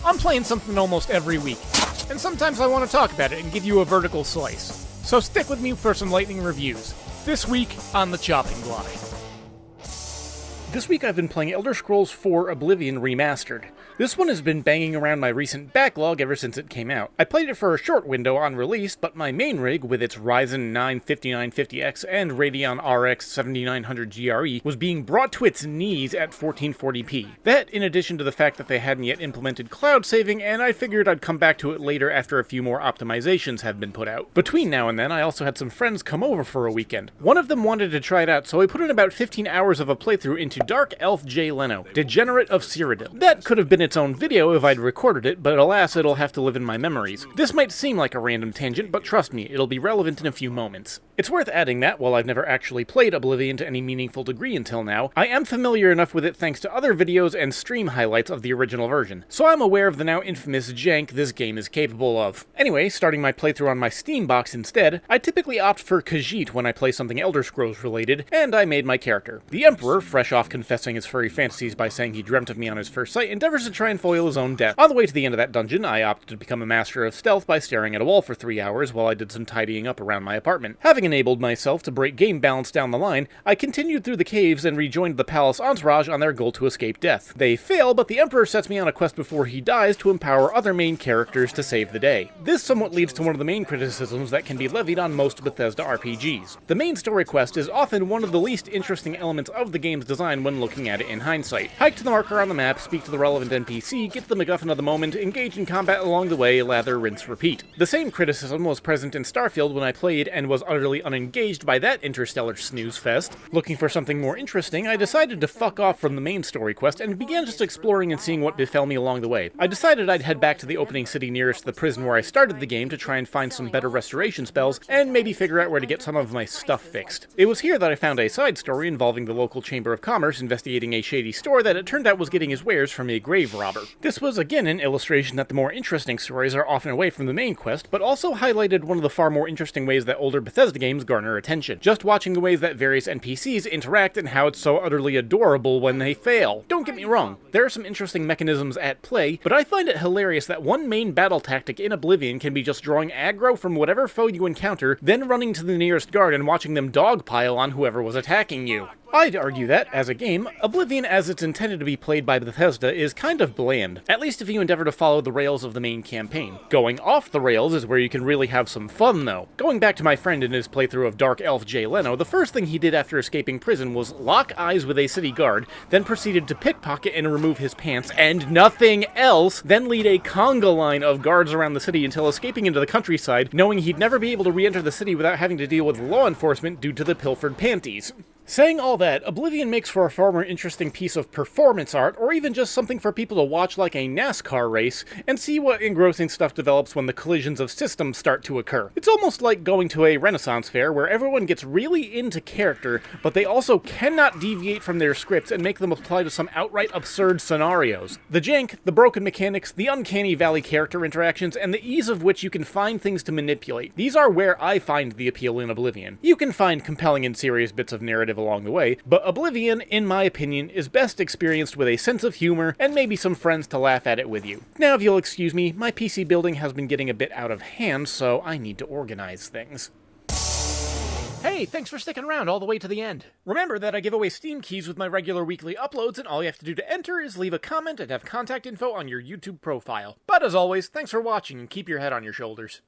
I'm playing something almost every week, and sometimes I want to talk about it and give you a vertical slice. So stick with me for some lightning reviews. This week on the chopping block. This week I've been playing Elder Scrolls IV Oblivion Remastered. This one has been banging around my recent backlog ever since it came out. I played it for a short window on release, but my main rig, with its Ryzen 9 5950X and Radeon RX 7900 GRE, was being brought to its knees at 1440p. That, in addition to the fact that they hadn't yet implemented cloud saving, and I figured I'd come back to it later after a few more optimizations have been put out. Between now and then, I also had some friends come over for a weekend. One of them wanted to try it out, so I put in about 15 hours of a playthrough into Dark Elf Jay Leno, Degenerate of Cyrodiil. That could have been its own video if I'd recorded it, but alas, it'll have to live in my memories. This might seem like a random tangent, but trust me, it'll be relevant in a few moments. It's worth adding that, while I've never actually played Oblivion to any meaningful degree until now, I am familiar enough with it thanks to other videos and stream highlights of the original version, so I'm aware of the now infamous jank this game is capable of. Anyway, starting my playthrough on my Steam box instead, I typically opt for Khajiit when I play something Elder Scrolls related, and I made my character. The Emperor, fresh off confessing his furry fantasies by saying he dreamt of me on his first sight, endeavors to try and foil his own death. On the way to the end of that dungeon, I opted to become a master of stealth by staring at a wall for 3 hours while I did some tidying up around my apartment. Having enabled myself to break game balance down the line, I continued through the caves and rejoined the palace entourage on their goal to escape death. They fail, but the Emperor sets me on a quest before he dies to empower other main characters to save the day. This somewhat leads to one of the main criticisms that can be levied on most Bethesda RPGs. The main story quest is often one of the least interesting elements of the game's design when looking at it in hindsight. Hike to the marker on the map, speak to the relevant NPC, get the MacGuffin of the moment, engage in combat along the way, lather, rinse, repeat. The same criticism was present in Starfield when I played and was utterly unengaged by that interstellar snooze fest. Looking for something more interesting, I decided to fuck off from the main story quest and began just exploring and seeing what befell me along the way. I decided I'd head back to the opening city nearest the prison where I started the game to try and find some better restoration spells and maybe figure out where to get some of my stuff fixed. It was here that I found a side story involving the local Chamber of Commerce investigating a shady store that it turned out was getting his wares from a grave robber. This was again an illustration that the more interesting stories are often away from the main quest, but also highlighted one of the far more interesting ways that older Bethesda games garner attention. Just watching the ways that various NPCs interact and how it's so utterly adorable when they fail. Don't get me wrong, there are some interesting mechanisms at play, but I find it hilarious that one main battle tactic in Oblivion can be just drawing aggro from whatever foe you encounter, then running to the nearest guard and watching them dogpile on whoever was attacking you. I'd argue that, as a game, Oblivion as it's intended to be played by Bethesda is kind of bland, at least if you endeavor to follow the rails of the main campaign. Going off the rails is where you can really have some fun, though. Going back to my friend in his playthrough of Dark Elf Jay Leno, the first thing he did after escaping prison was lock eyes with a city guard, then proceeded to pickpocket and remove his pants, and nothing else, then lead a conga line of guards around the city until escaping into the countryside, knowing he'd never be able to re-enter the city without having to deal with law enforcement due to the pilfered panties. Saying all that, Oblivion makes for a far more interesting piece of performance art, or even just something for people to watch like a NASCAR race, and see what engrossing stuff develops when the collisions of systems start to occur. It's almost like going to a Renaissance fair where everyone gets really into character, but they also cannot deviate from their scripts and make them apply to some outright absurd scenarios. The jank, the broken mechanics, the uncanny valley character interactions, and the ease of which you can find things to manipulate. These are where I find the appeal in Oblivion. You can find compelling and serious bits of narrative along the way, but Oblivion, in my opinion, is best experienced with a sense of humor and maybe some friends to laugh at it with you. Now, if you'll excuse me, my PC building has been getting a bit out of hand, so I need to organize things. Hey, thanks for sticking around all the way to the end. Remember that I give away Steam keys with my regular weekly uploads, and all you have to do to enter is leave a comment and have contact info on your YouTube profile. But as always, thanks for watching and keep your head on your shoulders.